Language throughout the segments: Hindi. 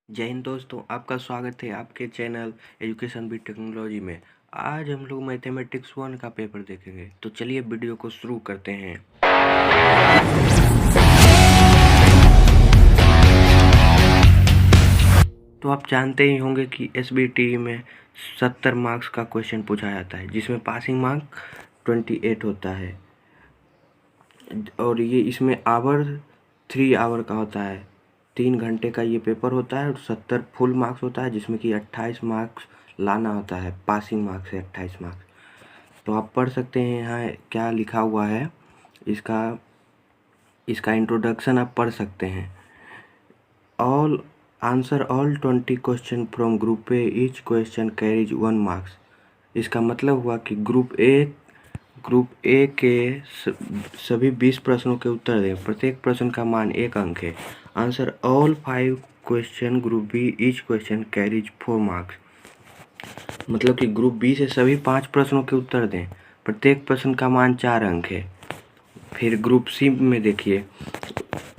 जय हिंद दोस्तों, आपका स्वागत है आपके चैनल एजुकेशन विद टेक्नोलॉजी में। आज हम लोग मैथमेटिक्स 1 का पेपर देखेंगे, तो चलिए वीडियो को शुरू करते हैं। तो आप जानते ही होंगे कि एसबीटी में 70 मार्क्स का क्वेश्चन पूछा जाता है, जिसमें पासिंग मार्क 28 होता है और ये इसमें आवर 3 आवर का होता है। 3 घंटे का ये पेपर होता है और 70 फुल मार्क्स होता है, जिसमें कि 28 मार्क्स लाना होता है। पासिंग मार्क्स है 28 मार्क्स। तो आप पढ़ सकते हैं यहाँ क्या लिखा हुआ है, इसका इंट्रोडक्शन आप पढ़ सकते हैं। All answer all 20 question from group A, each question carries 1 marks. इसका मतलब हुआ कि ग्रुप ए के सभी 20 प्रश्नों के उत्तर दें, प्रत्येक प्रश्न का मान 1 अंक है। Answer all 5 question group B, each question carries 4 marks. मतलब कि ग्रुप बी से सभी 5 प्रश्नों के उत्तर दें, प्रत्येक प्रश्न का मान 4 अंक है। फिर ग्रुप सी में देखिए,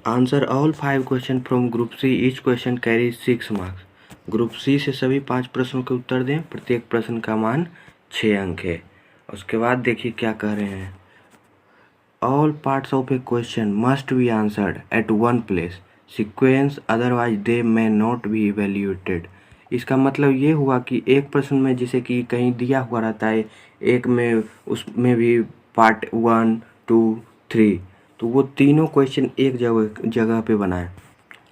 answer all 5 question from group C, each question carries 6 marks. Group C से सभी 5 प्रश्नों के उत्तर दें, प्रत्येक प्रश्न का मान 6 अंक है। उसके बाद देखिए क्या कह रहे हैं, all parts of a question must be answered at one place sequence, otherwise they may not be evaluated. इसका मतलब ये हुआ कि एक प्रश्न में जैसे कि कहीं दिया हुआ रहता है, एक में उसमें भी पार्ट 1, 2, 3, तो वो तीनों क्वेश्चन एक जगह पे बनाए,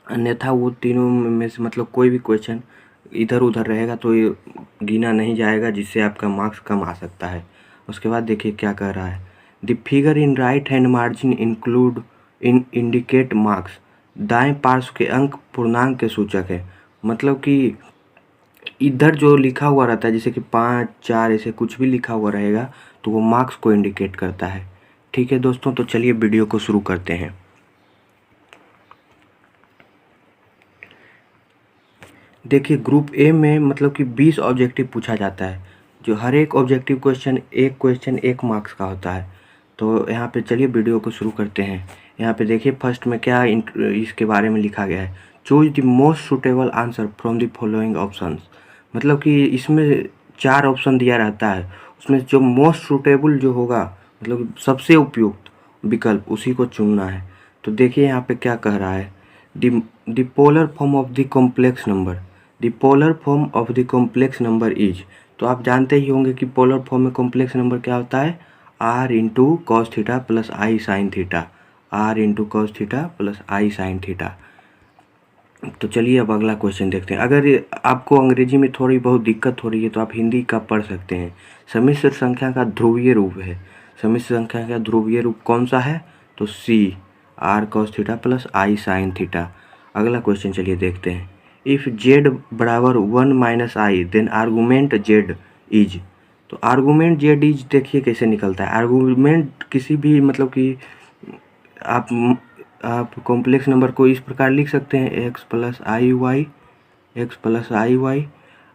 अन्यथा वो तीनों में से मतलब कोई भी क्वेश्चन इधर उधर रहेगा तो ये गिना नहीं जाएगा, जिससे आपका मार्क्स कम आ सकता है। उसके बाद देखिए क्या कह रहा है, the figure in right hand margin indicate marks. दाएं पार्श्व के अंक पूर्णांक के सूचक है। मतलब कि इधर जो लिखा हुआ रहता है, जैसे कि 5, 4 ऐसे कुछ भी लिखा हुआ रहेगा, तो वो मार्क्स को इंडिकेट करता है। ठीक है दोस्तों, तो चलिए वीडियो को शुरू करते हैं। देखिए ग्रुप ए में मतलब कि 20 ऑब्जेक्टिव पूछा जाता है, जो हर एक ऑब्जेक्टिव क्वेश्चन 1 मार्क्स का होता है। तो यहाँ पे चलिए वीडियो को शुरू करते हैं। यहाँ पे देखिए फर्स्ट में क्या इसके बारे में लिखा गया है, choose the most suitable answer from the following options. मतलब कि इसमें 4 ऑप्शन दिया रहता है, उसमें जो मोस्ट सुटेबल जो होगा, मतलब सबसे उपयुक्त विकल्प, उसी को चुनना है। तो देखिए यहाँ पे क्या कह रहा है, the polar form of the complex number, the polar form of the complex number is. तो आप जानते ही होंगे कि पोलर फॉर्म में कॉम्प्लेक्स नंबर क्या होता है, r into cos theta plus आई sine theta, r into cos theta plus आई साइन थीटा। तो चलिए अब अगला क्वेश्चन देखते हैं। अगर आपको अंग्रेजी में थोड़ी बहुत दिक्कत हो रही है तो आप हिंदी का पढ़ सकते हैं। सम्मिश्र संख्या का ध्रुवीय रूप है, सम्मिश्र संख्या का ध्रुवीय रूप कौन सा है, तो see, R cos theta plus आई साइन थीटा। अगला क्वेश्चन चलिए देखते हैं, इफ़ जेड बराबर 1 minus I then argument Z is. तो आर्गूमेंट जेड इज देखिए कैसे निकलता है। आर्गूमेंट किसी भी मतलब कि आप कॉम्प्लेक्स नंबर को इस प्रकार लिख सकते हैं, एक्स प्लस आई वाई, एक्स प्लस आई वाई,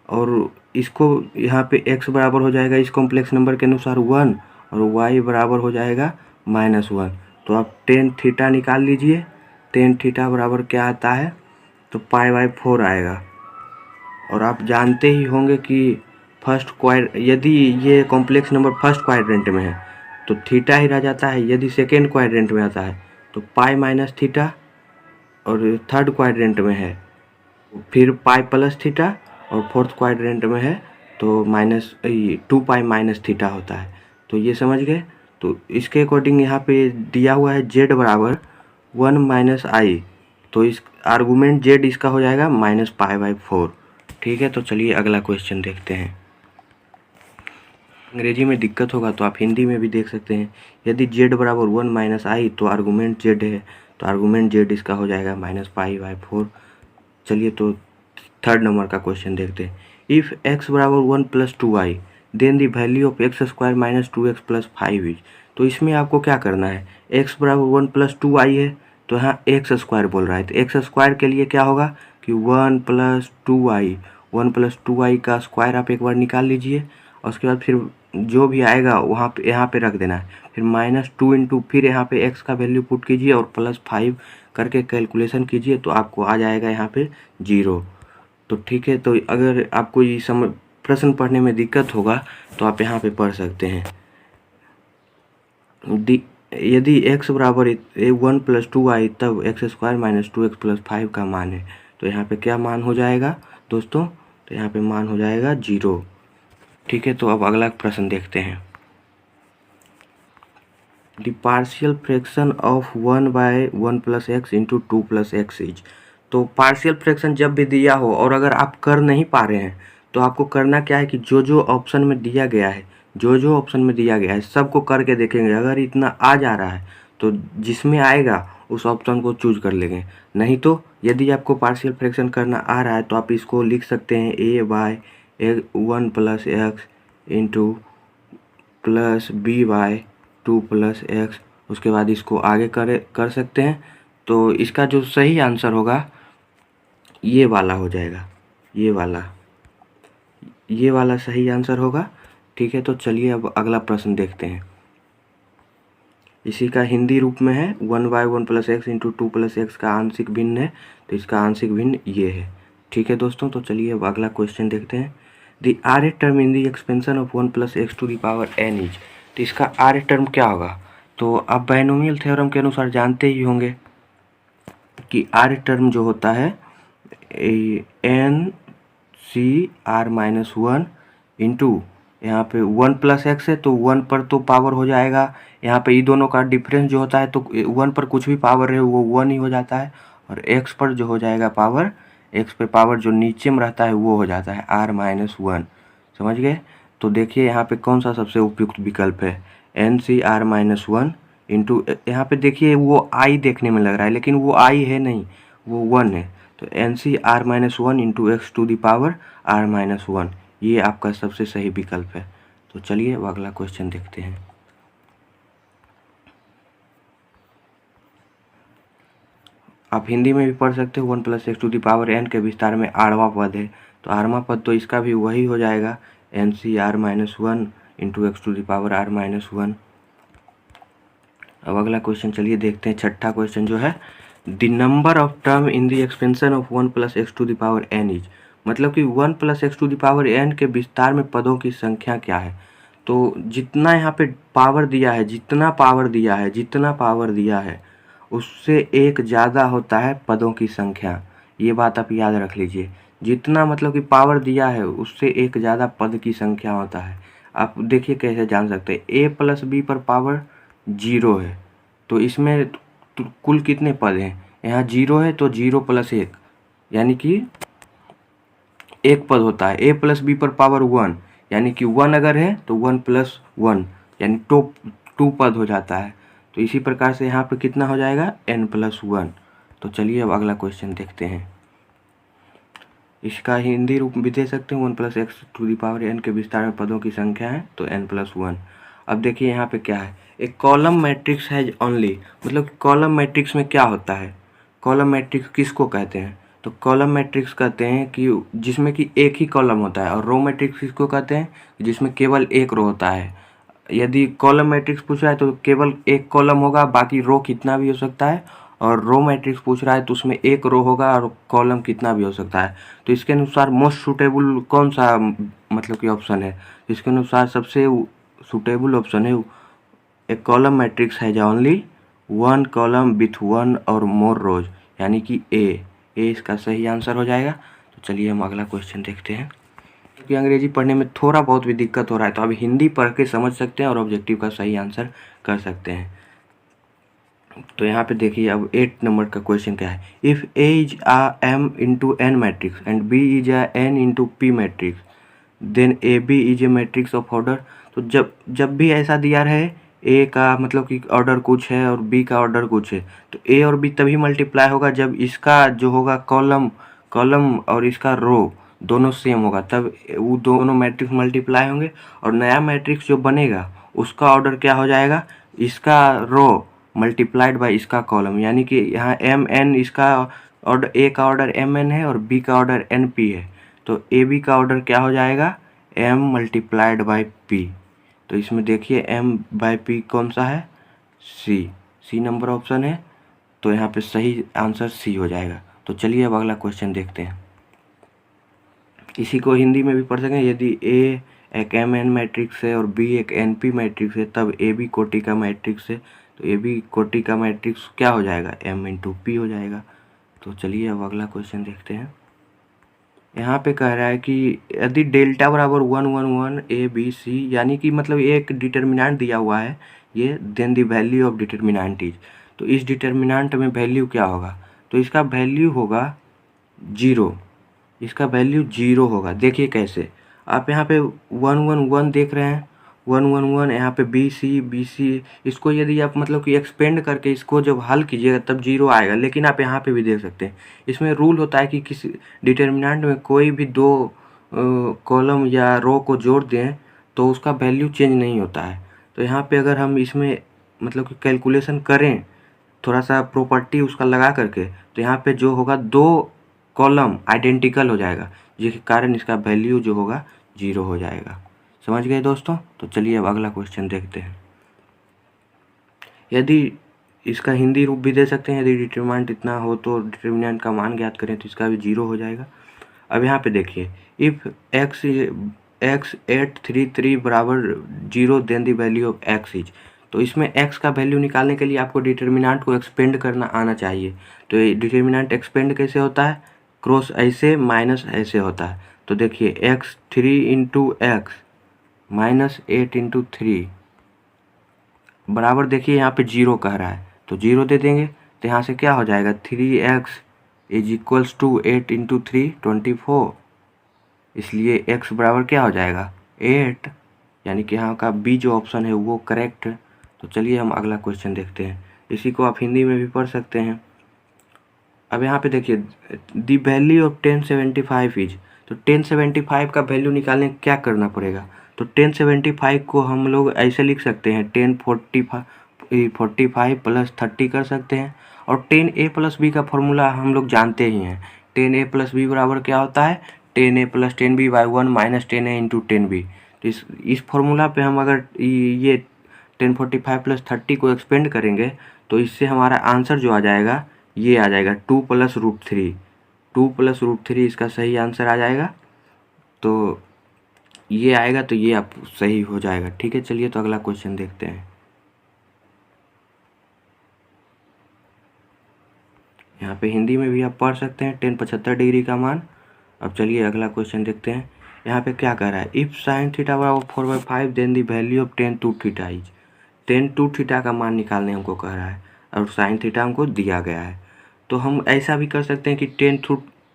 और इसको यहाँ पे x बराबर हो जाएगा इस कॉम्प्लेक्स नंबर के अनुसार 1 और y बराबर हो जाएगा -1। तो आप टेन थीटा निकाल लीजिए, टेन थीटा बराबर क्या आता है, तो π/4 आएगा। और आप जानते ही होंगे कि यदि ये कॉम्प्लेक्स नंबर फर्स्ट क्वाड्रेंट में है तो थीटा ही रह जाता है, यदि सेकेंड क्वाड्रेंट में आता है तो पाई माइनस थीटा, और थर्ड क्वाड्रेंट में है फिर पाई प्लस थीटा, और फोर्थ क्वाड्रेंट में है तो -2 पाई माइनस थीटा होता है। तो ये समझ गए। तो इसके अकॉर्डिंग यहाँ पे दिया हुआ है जेड बराबर 1 माइनस आई, तो इस आर्गूमेंट जेड इसका हो जाएगा -π/4। ठीक है, तो चलिए अगला क्वेश्चन देखते हैं। अंग्रेजी में दिक्कत होगा तो आप हिंदी में भी देख सकते हैं। यदि जेड बराबर 1 माइनस आई तो आर्गूमेंट जेड है, तो आर्गूमेंट जेड इसका हो जाएगा -π/4। चलिए तो थर्ड नंबर का क्वेश्चन देखते हैं, इफ़ x बराबर 1 plus 2i then the value of x square minus 2x plus 5 is. तो इसमें आपको क्या करना है, x बराबर 1 प्लस 2i है, तो यहाँ एक्स स्क्वायर बोल रहा है, तो एक्स स्क्वायर के लिए क्या होगा कि 1 प्लस 2i, 1 प्लस 2i का स्क्वायर आप एक बार निकाल लीजिए, और उसके बाद फिर जो भी आएगा वहाँ पे यहाँ पे रख देना है, फिर -2 इंटू फिर यहाँ पे x का वैल्यू पुट कीजिए और +5 करके कैलकुलेशन कीजिए, तो आपको आ जाएगा यहाँ पे 0। तो ठीक है, तो अगर आपको ये प्रश्न पढ़ने में दिक्कत होगा तो आप यहाँ पे पढ़ सकते हैं। यदि x बराबर 1 + 2y तब x² - 2x + 5 का मान है, तो यहाँ पे क्या मान हो जाएगा दोस्तों? तो यहाँ पे मान हो जाएगा 0। ठीक है, तो अब अगला प्रश्न देखते हैं। The partial fraction of 1/1 + x × 2 + x is. तो पार्शियल फ्रैक्शन जब भी दिया हो और अगर आप कर नहीं पा रहे हैं तो आपको करना क्या है कि जो ऑप्शन में दिया गया है, जो ऑप्शन में दिया गया है सबको करके देखेंगे। अगर इतना आ जा रहा है तो जिसमें आएगा उस ऑप्शन को चूज कर लेंगे। नहीं तो यदि आपको पार्शियल फ्रैक्शन करना आ रहा है तो आप इसको लिख सकते हैं a/1 + x + b/2 + x। उसके बाद इसको आगे कर सकते हैं। तो इसका जो सही आंसर होगा ये वाला हो जाएगा, ये वाला सही आंसर होगा। ठीक है, तो चलिए अब अगला प्रश्न देखते हैं। इसी का हिंदी रूप में है 1/1 + x × 2 + x का आंशिक भिन्न है, तो इसका आंशिक भिन्न ये है। ठीक है दोस्तों, तो चलिए अब अगला क्वेश्चन देखते हैं। The Arya term in the expansion of 1 + x⁴n is. तो इसका आर्य टर्म क्या होगा? तो आप बायनोमियल थ्योरम के अनुसार जानते ही होंगे कि आर्य टर्म जो होता है NCr-1 इंटू यहाँ पे 1 + x है तो 1 पर तो पावर हो जाएगा। यहाँ पे ये दोनों का डिफरेंस जो होता है तो 1 पर कुछ भी पावर है वो 1 ही हो जाता है, और x पर जो हो जाएगा पावर, x पे पावर जो नीचे में रहता है वो हो जाता है r-1। समझ गए? तो देखिए यहाँ पे कौन सा सबसे उपयुक्त विकल्प है, NCr-1 इंटू, यहाँ पे देखिए वो i देखने में लग रहा है लेकिन वो i है नहीं, वो 1 है। तो NCr-1 इंटू x⁴ r-1 ये आपका सबसे सही विकल्प है। तो चलिए अब अगला क्वेश्चन देखते हैं। आप हिंदी में भी पढ़ सकते हो 1 + x⁴n के विस्तार में आठवां पद है, तो आठवां पद तो इसका भी वही हो जाएगा NCr-1 इंटू x⁴ r-1। अब अगला क्वेश्चन चलिए देखते हैं। छठा क्वेश्चन जो है, the number of term in the expansion of 1 + x⁴n is. मतलब कि 1 + x⁴n के विस्तार में पदों की संख्या क्या है? तो जितना यहाँ पे पावर दिया है, जितना पावर दिया है उससे एक ज़्यादा होता है पदों की संख्या। ये बात आप याद रख लीजिए। जितना मतलब कि पावर दिया है उससे एक ज़्यादा पद की संख्या होता है। आप देखिए कैसे जान सकते हैं, a + b पर पावर 0 है तो इसमें कुल कितने पद हैं? यहाँ 0 है तो 0 + 1 यानी कि एक पद होता है। a + b पर पावर 1 यानी कि 1 अगर है तो 1 + 1 यानी 2 पद हो जाता है। तो इसी प्रकार से यहाँ पे कितना हो जाएगा, n + 1। तो चलिए अब अगला क्वेश्चन देखते हैं। इसका हिंदी रूप भी दे सकते हैं 1 + x⁴n के विस्तार में पदों की संख्या है तो n + 1। अब देखिए यहाँ पे क्या है, एक कॉलम मैट्रिक्स है ओनली। मतलब कॉलम मैट्रिक्स में क्या होता है, कॉलम मैट्रिक्स किसको कहते हैं? तो कॉलम मैट्रिक्स कहते हैं कि जिसमें कि एक ही कॉलम होता है, और रो मैट्रिक्स किसको कहते हैं? जिसमें केवल एक रो होता है। यदि कॉलम मैट्रिक्स पूछ रहा है तो केवल एक कॉलम होगा, बाकी रो कितना भी हो सकता है। और रो मैट्रिक्स पूछ रहा है तो उसमें एक रो होगा और कॉलम कितना भी हो सकता है। तो इसके अनुसार मोस्ट सूटेबल कौन सा मतलब कि ऑप्शन है? इसके अनुसार सबसे सूटेबल ऑप्शन है ए कॉलम मैट्रिक्स है जो ओनली 1 कॉलम विथ 1 और मोर रोज, यानी कि ए इसका सही आंसर हो जाएगा। तो चलिए हम अगला क्वेश्चन देखते हैं। क्योंकि अंग्रेजी पढ़ने में थोड़ा बहुत भी दिक्कत हो रहा है तो आप हिंदी पढ़ के समझ सकते हैं और ऑब्जेक्टिव का सही आंसर कर सकते हैं। तो यहाँ पे देखिए अब 8 नंबर का क्वेश्चन क्या है, if A is a m into n matrix and B is a n into p matrix then AB is a matrix of order. तो जब भी ऐसा दिया रहे, A का मतलब कि ऑर्डर कुछ है और B का ऑर्डर कुछ है, तो A और B तभी मल्टीप्लाई होगा जब इसका जो होगा कॉलम और इसका रो दोनों सेम होगा, तब वो दोनों मैट्रिक्स मल्टीप्लाई होंगे। और नया मैट्रिक्स जो बनेगा उसका ऑर्डर क्या हो जाएगा, इसका रो मल्टीप्लाइड बाय इसका कॉलम, यानी कि यहाँ mn इसका ऑर्डर, A का ऑर्डर mn है और B का ऑर्डर np है। तो AB का ऑर्डर क्या हो जाएगा, m मल्टीप्लाइड बाय p। तो इसमें देखिए m/p कौन सा है, C नंबर ऑप्शन है। तो यहाँ पे सही आंसर C हो जाएगा। तो चलिए अब अगला क्वेश्चन देखते हैं। इसी को हिंदी में भी पढ़ सकें, यदि ए एक एम एन मैट्रिक्स है और बी एक एन पी मैट्रिक्स है तब ए बी कोटि का मैट्रिक्स है, तो ए बी कोटि का मैट्रिक्स क्या हो जाएगा, एम इंटू पी हो जाएगा। तो चलिए अब अगला क्वेश्चन देखते हैं। यहाँ पे कह रहा है कि यदि डेल्टा बराबर 1 1 1 ए बी सी, यानी कि मतलब एक डिटर्मिनेंट दिया हुआ है ये, then the value of determinant is, तो इस डिटर्मिनेंट में वैल्यू क्या होगा, तो इसका वैल्यू होगा 0, इसका वैल्यू 0 होगा। देखिए कैसे, आप यहाँ पे 1 1 1 देख रहे हैं, 1 1 1, यहाँ पे बी सी, इसको यदि आप मतलब कि एक्सपेंड करके इसको जब हल कीजिएगा तब 0 आएगा। लेकिन आप यहाँ पे भी देख सकते हैं, इसमें रूल होता है कि किसी डिटर्मिनेंट में कोई भी दो कॉलम या रो को जोड़ दें तो उसका वैल्यू चेंज नहीं होता है। तो यहाँ पे अगर हम इसमें मतलब कि कैलकुलेशन करें थोड़ा सा प्रॉपर्टी उसका लगा करके, तो यहाँ पे जो होगा दो कॉलम आइडेंटिकल हो जाएगा, जिसके कारण इसका वैल्यू जो होगा 0 हो जाएगा। समझ गए दोस्तों? तो चलिए अब अगला क्वेश्चन देखते हैं। यदि इसका हिंदी रूप भी दे सकते हैं, यदि डिटरमिनेंट इतना हो तो डिटरमिनेंट का मान ज्ञात करें तो इसका भी 0 हो जाएगा। अब यहाँ पे देखिए, इफ़ x 833 बराबर 0 then the value of x is, तो इसमें x का वैल्यू निकालने के लिए आपको डिटर्मिनेंट को एक्सपेंड करना आना चाहिए। तो ये डिटर्मिनेंट एक्सपेंड कैसे होता है, क्रॉस ऐसे माइनस ऐसे होता है। तो देखिए x 3 into x minus 8 into 3 बराबर, देखिए यहाँ पे 0 कह रहा है तो 0 दे देंगे, तो यहाँ से क्या हो जाएगा, 3x is equals to 8 into 3 24, इसलिए x बराबर क्या हो जाएगा 8, यानी कि यहाँ का बी जो ऑप्शन है वो करेक्ट है। तो चलिए हम अगला क्वेश्चन देखते हैं, इसी को आप हिंदी में भी पढ़ सकते हैं। अब यहाँ पे देखिए, द वैल्यू ऑफ 1075 इज, तो 1075 का वैल्यू निकालने क्या करना पड़ेगा, तो 1075 को हम लोग ऐसे लिख सकते हैं 1045 प्लस 30 कर सकते हैं, और 10a प्लस बी का फॉर्मूला हम लोग जानते ही हैं, 10a प्लस बी बराबर क्या होता है, 10a plus 10b by 1 minus 10a into 10b। तो इस फॉर्मूला पे हम अगर ये 1045 प्लस 30 को एक्सपेंड करेंगे तो इससे हमारा आंसर जो आ जाएगा ये आ जाएगा 2 प्लस रूट 3, 2 प्लस रूट 3 इसका सही आंसर आ जाएगा। तो ये आएगा तो ये आप सही हो जाएगा। ठीक है, चलिए तो अगला क्वेश्चन देखते हैं। यहाँ पे हिंदी में भी आप पढ़ सकते हैं 10 75 डिग्री का मान। अब चलिए अगला क्वेश्चन देखते हैं। यहाँ पे क्या कह रहा है, इफ़ साइन थीटा बराबर 4/5 then the value of 10 two theta is, 10 two theta का मान निकालने हमको कह रहा है और साइन थीटा हमको दिया गया है। तो हम ऐसा भी कर सकते हैं कि 10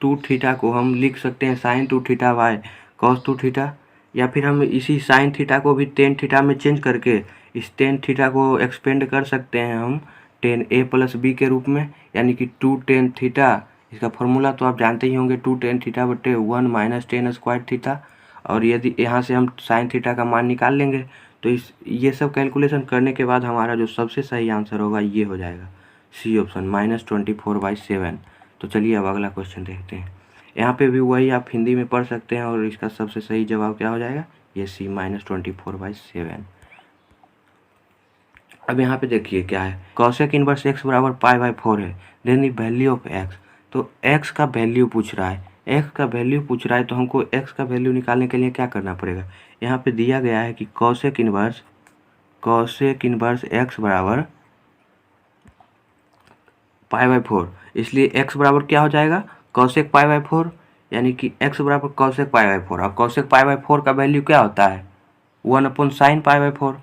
टू थीटा को हम लिख सकते हैं sign to theta by cos two theta, या फिर हम इसी साइन थीटा को भी 10 थीटा में चेंज करके इस 10 थीटा को एक्सपेंड कर सकते हैं हम 10a प्लस बी के रूप में, यानी कि 2 10 थीटा, इसका फॉर्मूला तो आप जानते ही होंगे 2 10 थीटा बटे 1 माइनस 10 स्क्वायर थीटा। और यदि यहाँ से हम साइन थीटा का मान निकाल लेंगे तो ये सब कैलकुलेशन करने के बाद हमारा जो सबसे सही आंसर होगा ये हो जाएगा सी ऑप्शन -24/7। तो चलिए अब अगला क्वेश्चन देखते हैं। यहाँ पे भी वही आप हिंदी में पढ़ सकते हैं और इसका सबसे सही जवाब क्या हो जाएगा, ये सी -24/7। अब यहाँ पे देखिए क्या है, कॉसेक इनवर्स x बराबर π/4 है, then the value of x, तो x का वैल्यू पूछ रहा है, x का वैल्यू पूछ रहा है तो हमको x का वैल्यू निकालने के लिए क्या करना पड़ेगा। यहाँ पे दिया गया है कि कॉसेक इनवर्स x बराबर π/4, इसलिए x बराबर क्या हो जाएगा कॉसेक π/4, यानी कि x बराबर कॉसेक π/4। अब कॉसेक π/4 का वैल्यू क्या होता है 1/sin π/4,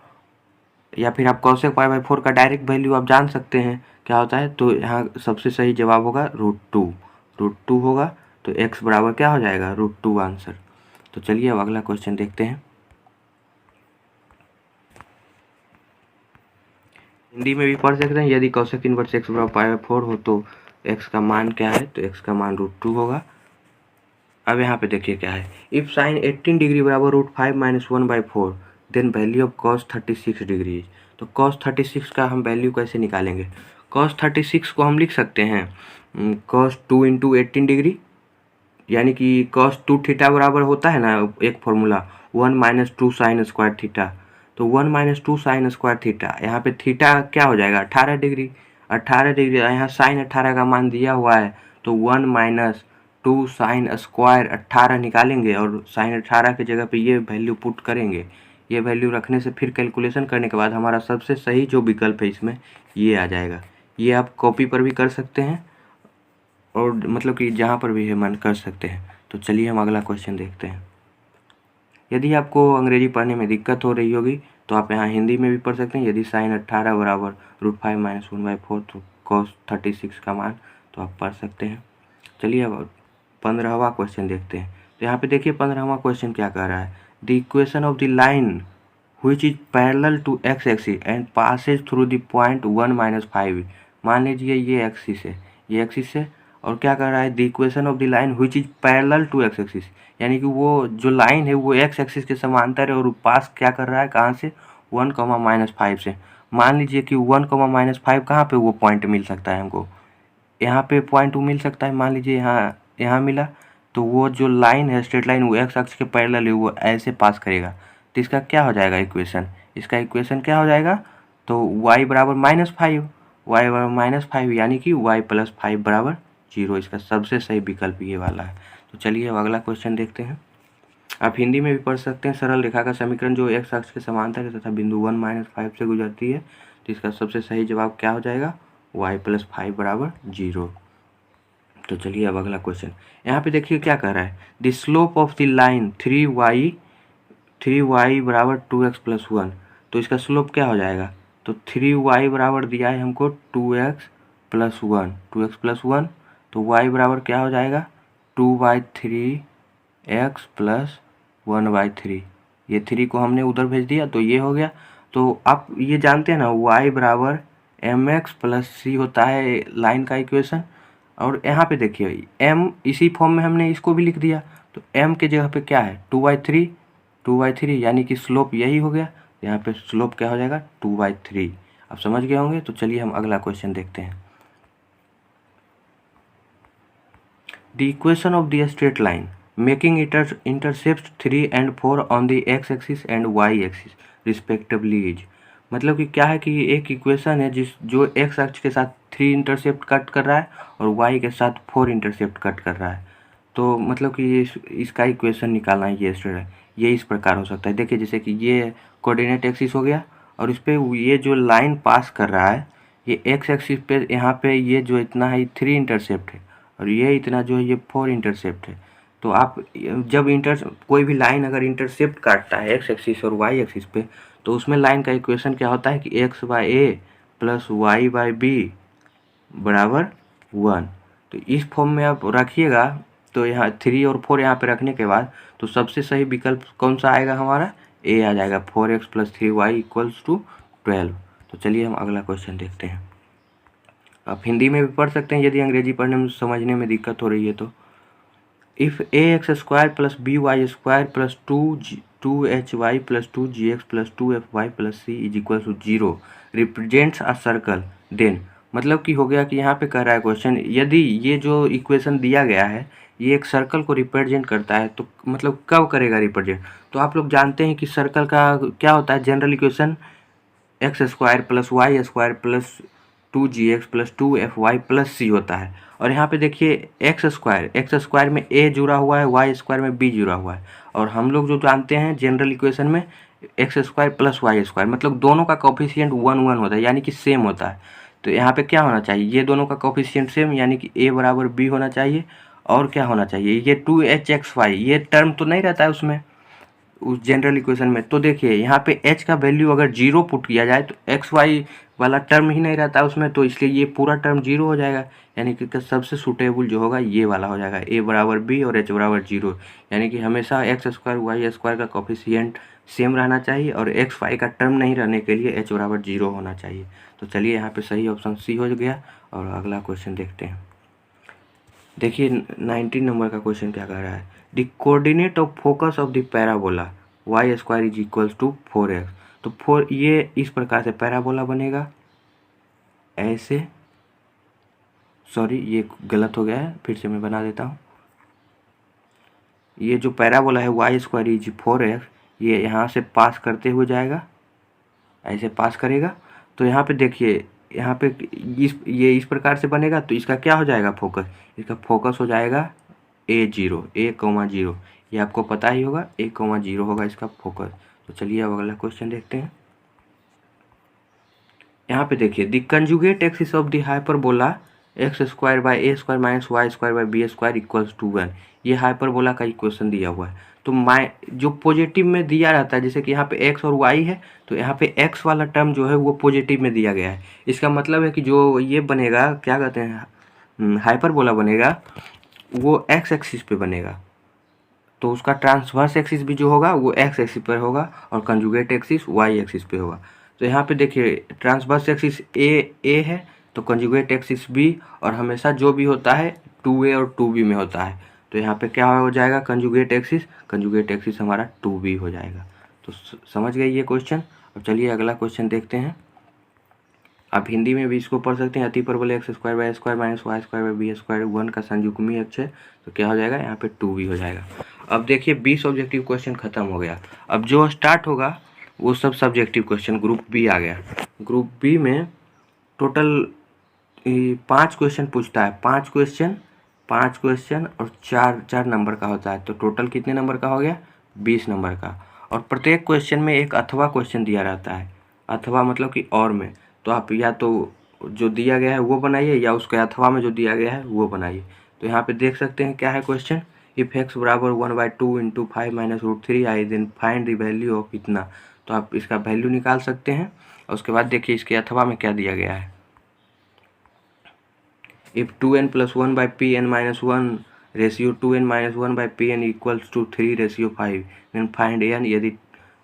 या फिर आप कॉसेक π/4 का डायरेक्ट वैल्यू आप जान सकते हैं क्या होता है। तो यहाँ सबसे सही जवाब होगा √2 होगा, तो x बराबर क्या हो जाएगा √2 आंसर। तो चलिए अब अगला क्वेश्चन देखते हैं। हिंदी में भी पढ़ सकते हैं, यदि कॉसेक इनवर्स x बराबर π/4 हो तो x का मान क्या है, तो x का मान √2 होगा। अब यहाँ पे देखिए क्या है, इफ साइन 18 डिग्री बराबर √5 - 1/4 then value of cos 36 degree. तो कॉस 36 का हम वैल्यू कैसे निकालेंगे, कॉस 36 को हम लिख सकते हैं कॉस 2 इंटू 18 डिग्री, यानी कि कॉस 2 थीटा बराबर होता है ना एक फॉर्मूला 1 - 2 साइन स्क्वायर थीटा, तो 1 - 2 साइन स्क्वायर थीटा, यहाँ पे थीटा क्या हो जाएगा 18 डिग्री, 18 डिग्री, यहाँ साइन 18 का मान दिया हुआ है तो 1 - 2 साइन स्क्वायर 18 निकालेंगे और साइन 18 की जगह पे ये वैल्यू पुट करेंगे। ये वैल्यू रखने से फिर कैलकुलेशन करने के बाद हमारा सबसे सही जो विकल्प है इसमें ये आ जाएगा। ये आप कॉपी पर भी कर सकते हैं और मतलब कि जहाँ पर भी है मन कर सकते हैं। तो चलिए हम अगला क्वेश्चन देखते हैं। यदि आपको अंग्रेजी पढ़ने में दिक्कत हो रही होगी तो आप यहाँ हिंदी में भी पढ़ सकते हैं। यदि साइन 18 बराबर √5 - 1/4 तो cos 36 का मान तो आप पढ़ सकते हैं। चलिए अब 15वां क्वेश्चन देखते हैं। तो यहाँ पे देखिए 15वां क्वेश्चन क्या कह रहा है। The equation of the line which is parallel to x axis and passes through the point 1 - 5। मान लीजिए ये एक्सिस है, ये एक्सिस है और क्या कर रहा है, the equation of the line which is parallel to x axis, यानी कि वो जो लाइन है वो x एक्सिस के समांतर है और पास क्या कर रहा है, कहाँ से, 1, -5 से। मान लीजिए कि 1, -5 कहाँ पे वो पॉइंट मिल सकता है हमको, यहाँ पे पॉइंट मिल सकता है। मान लीजिए यहाँ मिला तो वो जो लाइन है स्ट्रेट लाइन वो एक्स अक्ष के पैरेलल है, वो ऐसे पास करेगा। तो इसका क्या हो जाएगा इक्वेशन, इसका इक्वेशन क्या हो जाएगा, तो y बराबर -5, y बराबर -5 यानी कि y + 5 बराबर 0। इसका सबसे सही विकल्प ये वाला है। तो चलिए अब अगला क्वेश्चन देखते हैं। आप हिंदी में भी पढ़ सकते हैं। सरल रेखा का समीकरण जो एक्स अक्ष के समांतर है तथा बिंदु 1 - 5 से गुजरती है, तो इसका सबसे सही जवाब क्या हो जाएगा, y + 5 बराबर 0। तो चलिए अब अगला क्वेश्चन। यहाँ पे देखिए क्या कह रहा है, the slope of the line 3y बराबर 2x + 1। तो इसका स्लोप क्या हो जाएगा, तो 3y बराबर दिया है हमको 2x + 1, 2x + 1 तो y बराबर क्या हो जाएगा, 2/3x + 1/3। ये 3 को हमने उधर भेज दिया तो ये हो गया। तो आप ये जानते हैं ना y बराबर mx + c होता है लाइन का इक्वेशन। और यहाँ पे देखिए m इसी फॉर्म में हमने इसको भी लिख दिया, तो m के जगह पे क्या है, 2/3 यानी कि स्लोप यही हो गया। यहाँ पे स्लोप क्या हो जाएगा, 2/3। आप समझ गए होंगे। तो चलिए हम अगला क्वेश्चन देखते हैं। The equation of the straight line making intercept 3 and 4 on the x axis and y axis respectively is. मतलब कि क्या है कि ये एक इक्वेशन है जो x अक्ष के साथ 3 इंटरसेप्ट कट कर रहा है और y के साथ 4 इंटरसेप्ट कट कर रहा है। तो मतलब कि ये इसका इक्वेशन निकालना है ये स्ट्रेट, ये इस प्रकार हो सकता है। देखिए जैसे कि ये कोऑर्डिनेट एक्सिस हो गया और इस पे ये जो लाइन पास कर रहा है ये x एक्सिस पे, यहाँ पे ये जो इतना है 3 इंटरसेप्ट है और ये इतना जो है ये 4 इंटरसेप्ट है। तो आप जब कोई भी लाइन अगर इंटरसेप्ट काटता है x एक्सिस और y एक्सिस पे, तो उसमें लाइन का इक्वेशन क्या होता है कि x/a + y/b बराबर 1। तो इस फॉर्म में आप रखिएगा। तो यहाँ 3 और 4 यहाँ पे रखने के बाद तो सबसे सही विकल्प कौन सा आएगा, हमारा a आ जाएगा, 4x + 3y = 12। तो चलिए हम अगला क्वेश्चन देखते हैं। आप हिंदी में भी पढ़ सकते हैं यदि अंग्रेजी पढ़ने में समझने में दिक्कत हो रही है तो। If ax² + by² + 2hy + 2gx + 2fy + c = 0 represents a circle, then मतलब कि हो गया कि यहाँ पे कह रहा है क्वेश्चन, यदि ये जो इक्वेशन दिया गया है ये एक सर्कल को रिप्रेजेंट करता है तो मतलब कब करेगा रिप्रेजेंट। तो आप लोग जानते हैं कि सर्कल का क्या होता है, general equation x² + y² + 2gx + 2fy + c होता है। और यहाँ पे देखिए x² में a जुड़ा हुआ है, y² में b जुड़ा हुआ है। और हम लोग जो जानते हैं जनरल इक्वेशन में x² + y² मतलब दोनों का कोफिशिएंट 1 1 होता है, यानी कि सेम होता है। तो यहाँ पे क्या होना चाहिए, ये दोनों का कोफिशिएंट सेम यानी कि a बराबर b होना चाहिए। और क्या होना चाहिए, ये 2hxy ये टर्म तो नहीं रहता है उसमें उस जनरल इक्वेशन में। तो देखिए यहाँ पे h का वैल्यू अगर 0 पुट किया जाए तो एक्स वाई वाला टर्म ही नहीं रहता उसमें, तो इसलिए ये पूरा टर्म 0 हो जाएगा। यानी कि सबसे सूटेबल जो होगा ये वाला हो जाएगा, a बराबर b और h बराबर 0। यानी कि हमेशा x² y² का कोफिशिएंट सेम रहना चाहिए और एक्स वाई का टर्म नहीं रहने के लिए h बराबर 0 होना चाहिए। तो चलिए यहाँ पे सही ऑप्शन सी हो गया। और अगला क्वेश्चन देखते हैं। देखिए 19 नंबर का क्वेश्चन क्या कह रहा है, the coordinate of focus of the parabola y² = 4x। तो 4 ये इस प्रकार से पैराबोला बनेगा ऐसे, सॉरी ये गलत हो गया है, फिर से मैं बना देता हूँ। ये जो पैराबोला है y² = 4x, ये यहाँ से पास करते हुए जाएगा, ऐसे पास करेगा। तो यहाँ पे देखिए यहाँ पे ये इस प्रकार से बनेगा। तो इसका क्या हो जाएगा फोकस, इसका फोकस हो जाएगा A0 A,0 ये आपको पता ही होगा, A,0 होगा इसका फोकस। तो चलिए अब अगला क्वेश्चन देखते हैं। यहाँ पे देखिए the conjugate axis of the hyperbola x square by a square minus y square by b square equals to 1, ये हाइपरबोला का इक्वेशन दिया हुआ है। तो जो पॉजिटिव में दिया रहता है, जैसे कि यहाँ पे एक्स और वाई है, तो यहाँ पे एक्स वाला टर्म जो है वो पॉजिटिव में दिया गया है। इसका मतलब है कि जो ये बनेगा, क्या कहते हैं, हाइपरबोला बनेगा, वो एक्स एक्सिस पे बनेगा। तो उसका ट्रांसवर्स एक्सिस भी जो होगा वो एक्स एक्सिस पर होगा और कंजुगेट एक्सिस वाई एक्सिस पे होगा। तो यहाँ पे देखिए ट्रांसवर्स एक्सिस ए है, तो कंजुगेट एक्सिस बी, और हमेशा जो भी होता है 2A और 2B में होता है। तो यहाँ पे क्या हो जाएगा, कंजुगेट एक्सिस हमारा 2B हो जाएगा। तो समझ गए ये क्वेश्चन। अब चलिए अगला क्वेश्चन देखते हैं। आप हिंदी में भी इसको पढ़ सकते हैं। अति परवल x square by square minus y square by b square 1 का संयुग्मी अक्ष है, तो क्या हो जाएगा, यहाँ पे 2B हो जाएगा। अब देखिए 20 ऑब्जेक्टिव क्वेश्चन खत्म हो गया। अब जो स्टार्ट होगा वो सब सब्जेक्टिव क्वेश्चन ग्रुप बी आ गया। ग्रुप बी में टोटल 5 क्वेश्चन पूछता है, 5 क्वेश्चन और 4 नंबर का होता है। तो टोटल कितने नंबर का हो गया, 20 नंबर का। और प्रत्येक क्वेश्चन में एक अथवा क्वेश्चन दिया रहता है। अथवा मतलब कि और में, तो आप या तो जो दिया गया है वो बनाइए या उसके अथवा में जो दिया गया है वो बनाइए। तो यहाँ पे देख सकते हैं क्या है क्वेश्चन, इफ एक्स बराबर 1/2 into 5 minus root 3 i then find the value of इतना। तो आप इसका वैल्यू निकाल सकते हैं। और उसके बाद देखिए इसके अथवा में क्या दिया गया है, if 2n + 1/pn - 1 ratio 2n - 1/pn equals to 3 ratio 5 then find n। यदि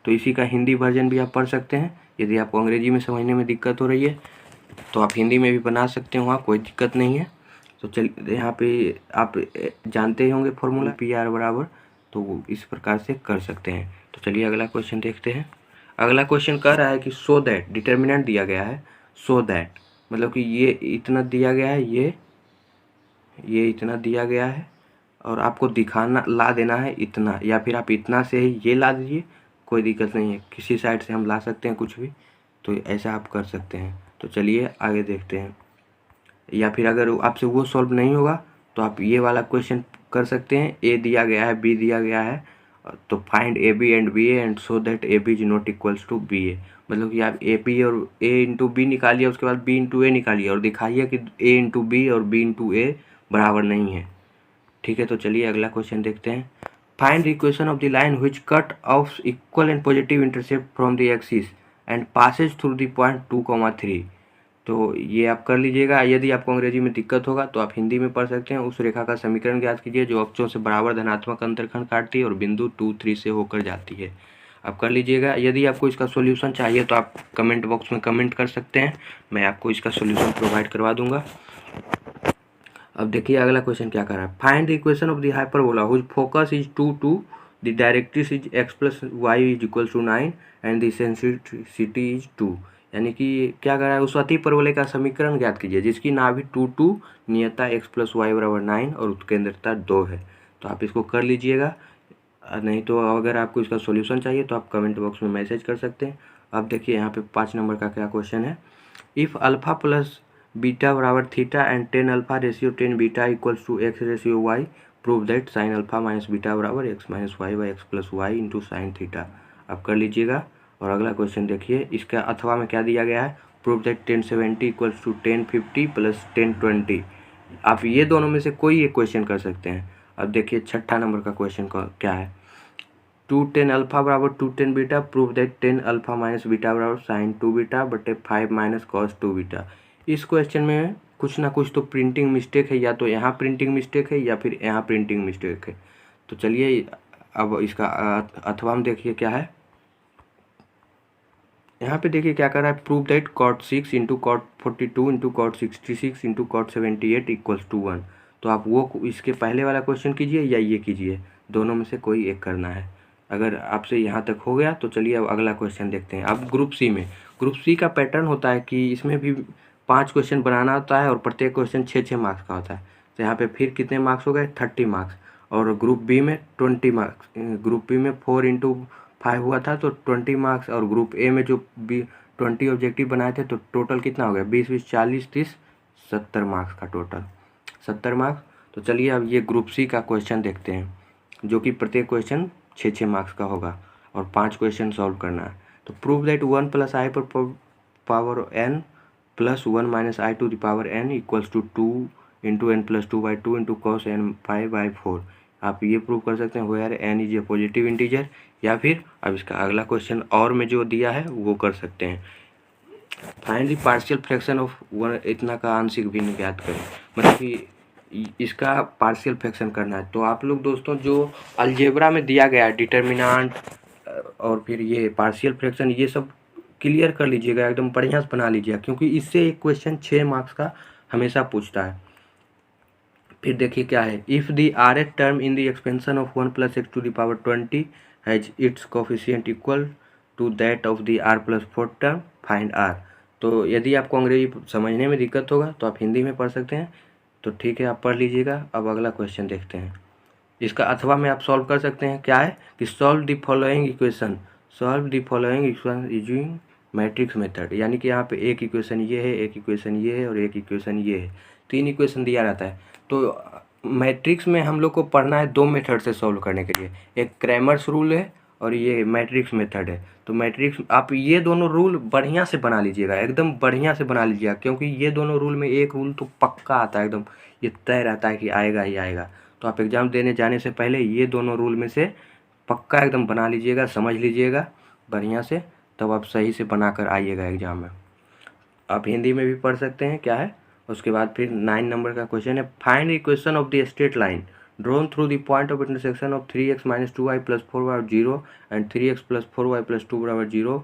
तो इसी का हिंदी वर्जन भी आप पढ़ सकते हैं। यदि आपको अंग्रेजी में समझने में दिक्कत हो रही है तो आप हिंदी में भी बना सकते हो, वहाँ कोई दिक्कत नहीं है। तो चलिए यहाँ पे आप जानते ही होंगे फॉर्मूला PR बराबर, तो इस प्रकार से कर सकते हैं। तो चलिए अगला क्वेश्चन देखते हैं। अगला क्वेश्चन कह रहा है कि सो दैट, डिटर्मिनेंट दिया गया है, सो दैट मतलब कि ये इतना दिया गया है, ये इतना दिया गया है और आपको दिखाना ला देना है इतना, या फिर आप इतना से ही ये ला दीजिए, कोई दिक्कत नहीं है। किसी साइड से हम ला सकते हैं कुछ भी, तो ऐसा आप कर सकते हैं। तो चलिए आगे देखते हैं। या फिर अगर आपसे वो सॉल्व नहीं होगा तो आप ये वाला क्वेश्चन कर सकते हैं। ए दिया गया है, बी दिया गया है, तो find A B and B A and so that A B is not equals to B A. मतलब कि आप ए बी और ए इंटू बी निकालिए, उसके बाद बी इंटू ए निकालिए और दिखाइए कि ए इंटू बी और बी इंटू ए बराबर नहीं है। ठीक है, तो चलिए अगला क्वेश्चन देखते हैं। Find the equation of the line which cut off equal and positive intercept from the axis and Passage through the point 2,3। तो ये आप कर लीजिएगा। यदि आपको अंग्रेजी में दिक्कत होगा तो आप हिंदी में पढ़ सकते हैं। उस रेखा का समीकरण ज्ञात कीजिए जो अक्षों से बराबर धनात्मक अंतरखंड काटती है और बिंदु 2-3 से होकर जाती है। आप कर लीजिएगा। यदि आपको इसका सॉल्यूशन चाहिए तो आप कमेंट बॉक्स में कमेंट कर सकते हैं, मैं आपको इसका सॉल्यूशन प्रोवाइड करवा दूंगा। अब देखिए अगला क्वेश्चन क्या कर रहा है। Find the equation of the hyperbola which focus is 2 the directrix is x + y is equal to 9 and the eccentricity is 2। यानी कि क्या कर रहा है, उस अति परवलय का समीकरण ज्ञात कीजिए जिसकी नाभि 2 नियता x + y = 9 और उत्केंद्रता 2 है। तो आप इसको कर लीजिएगा। नहीं तो अगर आपको इसका सॉल्यूशन चाहिए तो आप कमेंट बॉक्स में मैसेज कर सकते हैं। अब देखिए यहाँ पे 5 नंबर का क्या क्वेश्चन है। इफ़ अल्फा प्लस बीटा बराबर theta and 10 alpha ratio 10 beta equals to x ratio y, prove that sine alpha minus beta बराबर x - y by x + y into sine theta. आप कर लीजिएगा। और अगला क्वेश्चन देखिए, इसका अथवा में क्या दिया गया है, prove that 1070 equals to 1050 plus 1020। आप ये दोनों में से कोई एक क्वेश्चन कर सकते हैं। अब देखिए 6ठा नंबर का क्वेश्चन क्या है, 210 अल्फा बराबर 210 beta, prove that 10 alpha minus beta बराबर साइन 2 बीटा बटे 5 माइनस कॉस 2 बीटा। इस क्वेश्चन में कुछ ना कुछ तो प्रिंटिंग मिस्टेक है, या तो यहाँ प्रिंटिंग मिस्टेक है या फिर यहाँ प्रिंटिंग मिस्टेक है। तो चलिए अब इसका अथवा में देखिए क्या है। यहाँ पे देखिए क्या कर रहा है, prove that cot 6 into cot 42 into cot 66 into cot 78 equals to 1। तो आप वो इसके पहले वाला क्वेश्चन कीजिए या ये कीजिए, दोनों में से कोई एक करना है। अगर आपसे यहाँ तक हो गया तो चलिए अब अगला क्वेश्चन देखते हैं। अब ग्रुप सी का पैटर्न होता है कि इसमें भी 5 क्वेश्चन बनाना होता है और प्रत्येक क्वेश्चन 6-6 मार्क्स का होता है। तो यहाँ पे फिर कितने मार्क्स हो गए, 30 मार्क्स। और ग्रुप बी में 20 मार्क्स, ग्रुप बी में 4 इंटू 5 हुआ था तो 20 मार्क्स, और ग्रुप ए में जो 20 ऑब्जेक्टिव बनाए थे तो टोटल कितना हो गया, 20 20 40 30 70 मार्क्स का टोटल, 70 मार्क्स। तो चलिए अब ये ग्रुप सी का क्वेश्चन देखते हैं, जो कि प्रत्येक क्वेश्चन 6 मार्क्स का होगा और 5 क्वेश्चन सॉल्व करना है। तो प्रूव दैट 1 + i पर power n + 1 - i to the power n equals to 2 × n + 2/2 × cos n π/4। आप ये प्रूव कर सकते हैं where n is a positive integer, या फिर अब इसका अगला क्वेश्चन और में जो दिया है वो कर सकते हैं। Find the partial fraction of 1, इतना का आंशिक भिन्न ज्ञात करें, मतलब कि इसका पार्शियल फ्रैक्शन करना है। तो आप लोग दोस्तों जो अलजेब्रा में दिया गया है डिटर्मिनेंट और फिर ये पार्शियल फ्रैक्शन, ये सब क्लियर कर लीजिएगा, एकदम बढ़िया से बना लीजिएगा, क्योंकि इससे एक क्वेश्चन 6 मार्क्स का हमेशा पूछता है। फिर देखिए क्या है, if the rth term in the expansion of 1 + x to the power 20 has its coefficient equal to that of the r + 4 term, find r। तो यदि आपको अंग्रेजी समझने में दिक्कत होगा तो आप हिंदी में पढ़ सकते हैं, तो ठीक है आप पढ़ लीजिएगा। अब अगला क्वेश्चन देखते हैं, इसका अथवा में आप सॉल्व कर सकते हैं। क्या है कि solve the following equation using matrix method, यानी कि यहाँ पे एक इक्वेशन ये है, एक इक्वेशन ये है और एक इक्वेशन ये है, 3 इक्वेशन दिया रहता है। तो मैट्रिक्स में हम लोग को पढ़ना है 2 मेथड से सॉल्व करने के लिए, एक क्रैमर्स रूल है और ये मैट्रिक्स मेथड है। तो मैट्रिक्स आप ये दोनों रूल बढ़िया से बना लीजिएगा, एकदम बढ़िया से बना लीजिएगा, क्योंकि ये दोनों रूल में एक रूल तो पक्का आता है, एकदम ये तय रहता है कि आएगा ही आएगा। तो आप एग्ज़ाम देने जाने से पहले ये दोनों रूल में से पक्का एकदम बना लीजिएगा, समझ लीजिएगा बढ़िया से, तब आप सही से बनाकर आइएगा एग्ज़ाम में। आप हिंदी में भी पढ़ सकते हैं क्या है। उसके बाद फिर 9 नंबर का क्वेश्चन है, find equation of the straight line drawn through the point of intersection of 3x - 2y + 4y 0 and 3x + 4y + 2 = 0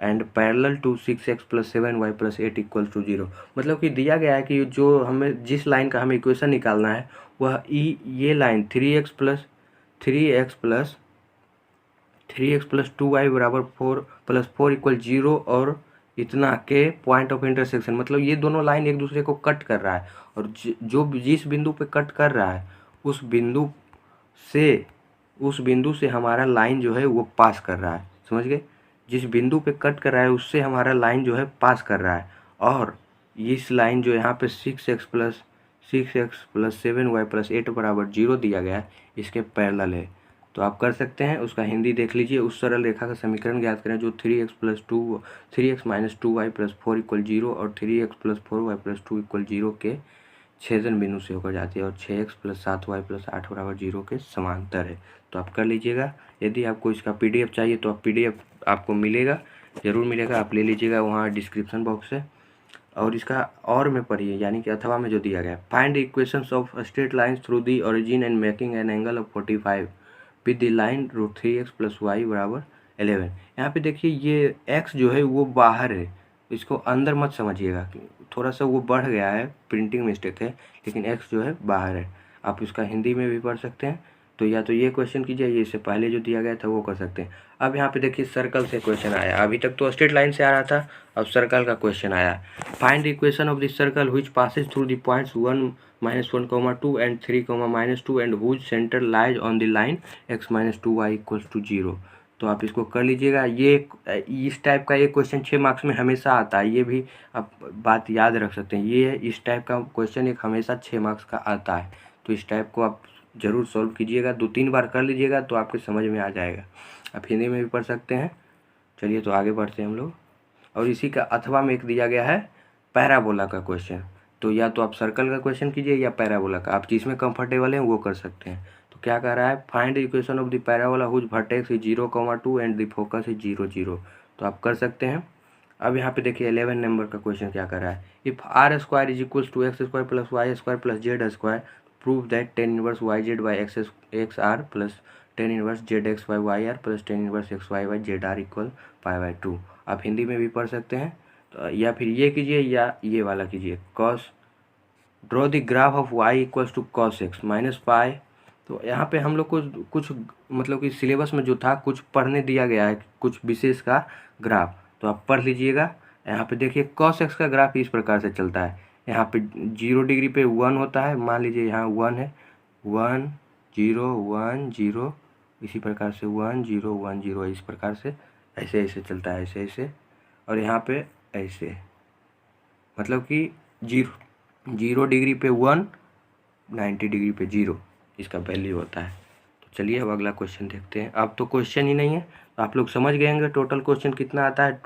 and parallel to 6x + 7y + 8 = 0। मतलब कि दिया गया है कि जो हमें जिस लाइन का हमें इक्वेशन निकालना है वह ये लाइन 3x + 2y = 4 + 4 = 0 और इतना के पॉइंट ऑफ इंटरसेक्शन, मतलब ये दोनों लाइन एक दूसरे को कट कर रहा है, और जो जिस बिंदु पे कट कर रहा है उस बिंदु से हमारा लाइन जो है वो पास कर रहा है, समझ गए। जिस बिंदु पे कट कर रहा है उससे हमारा लाइन जो है पास कर रहा है, और इस लाइन जो यहाँ पे 6x + 7y + 8 = 0 दिया गया है, इसके पैरेलल है। तो आप कर सकते हैं, उसका हिंदी देख लीजिए। उस सरल रेखा का समीकरण ज्ञात करें जो 3x - 2y + 4 = 0 और 3x + 4y + 2 = 0 के छेदन बिंदु से होकर जाती है, और 6x + 7y + 8 = 0 के समांतर है। तो आप कर लीजिएगा। यदि आपको इसका PDF चाहिए तो आप PDF आपको मिलेगा, ज़रूर मिलेगा, आप ले लीजिएगा वहाँ डिस्क्रिप्शन बॉक्स से। और इसका और में पढ़िए, यानी कि अथवा में जो दिया गया है, find the equations of straight lines through the origin and making an angle of 45 with the line √3x + y = 11। यहाँ पे देखिए ये x जो है वो बाहर है, इसको अंदर मत समझिएगा, थोड़ा सा वो बढ़ गया है, प्रिंटिंग मिस्टेक है, लेकिन x जो है बाहर है। आप इसका हिंदी में भी पढ़ सकते हैं। तो या तो ये क्वेश्चन कीजिए, ये इससे पहले जो दिया गया था वो कर सकते हैं। अब यहाँ पे देखिए सर्कल से क्वेश्चन आया, अभी तक तो स्ट्रेट लाइन से आ रहा था, अब सर्कल का क्वेश्चन आया। Find the equation of this circle which passes through the points 1 - 1, 2 and 3, -2 and which centre lies on the line x - 2y = 0। तो आप इसको कर लीजिएगा। ये इस टाइप का ये क्वेश्चन 6 मार्क्स में हमेशा आता है, ये भी आप बात याद रख सकते हैं। ये इस टाइप का क्वेश्चन एक हमेशा 6 मार्क्स का आता है, तो इस टाइप को आप ज़रूर सॉल्व कीजिएगा, 2-3 बार कर लीजिएगा तो आपके समझ में आ जाएगा। आप हिंदी में भी पढ़ सकते हैं। चलिए तो आगे बढ़ते हैं हम लोग। और इसी का अथवा में एक दिया गया है पैराबोला का क्वेश्चन, तो या तो आप सर्कल का क्वेश्चन कीजिए या पैराबोला का, आप जिसमें कंफर्टेबल हैं वो कर सकते हैं। तो क्या कह रहा है, find the equation of the parabola whose vertex is 0, 2 and the focus is 0, 0। तो आप कर सकते हैं। अब यहाँ पे देखिए 11 नंबर का क्वेश्चन क्या कर रहा है, if r² = x² + y² + z², prove that tan 1 yz by xr + tan 1 zx by yr + tan 1 xy by zr = π/2। आप हिंदी में भी पढ़ सकते हैं। तो या फिर ये कीजिए या ये वाला कीजिए, cos draw the graph of y = cos x - π। तो यहाँ पे हम लोग को कुछ मतलब कि सिलेबस में जो था कुछ पढ़ने दिया गया है, कुछ विशेष का ग्राफ, तो आप पढ़ लीजिएगा। यहाँ पे देखिए cos x का ग्राफ इस प्रकार से चलता है, यहाँ पे 0 डिग्री पे 1 होता है, मान लीजिए यहाँ 1 है, 1 0 1 0, इसी प्रकार से 1 0 1 0, इस प्रकार से ऐसे ऐसे चलता है, ऐसे ऐसे, और यहाँ पे ऐसे, मतलब कि 0 डिग्री पे 1, 90 डिग्री पे 0 इसका वैल्यू होता है। तो चलिए अब अगला क्वेश्चन देखते हैं। अब तो क्वेश्चन ही नहीं है, तो आप लोग समझ गए होंगे टोटल क्वेश्चन कितना आता है।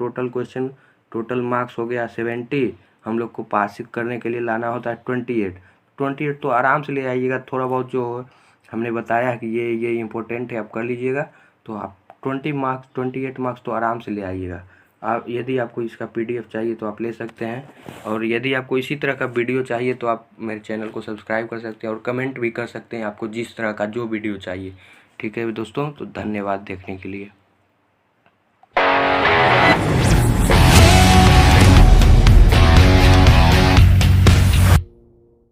टोटल मार्क्स हो गया 70, हम लोग को पास करने के लिए लाना होता है 28 तो आराम से ले आइएगा। थोड़ा बहुत जो हमने बताया है कि ये इम्पोर्टेंट है, आप कर लीजिएगा। तो आप 28 मार्क्स तो आराम से ले आइएगा। आप यदि आपको इसका PDF चाहिए तो आप ले सकते हैं, और यदि आपको इसी तरह का वीडियो चाहिए तो आप मेरे चैनल को सब्सक्राइब कर सकते हैं और कमेंट भी कर सकते हैं आपको जिस तरह का जो वीडियो चाहिए। ठीक है दोस्तों, तो धन्यवाद देखने के लिए।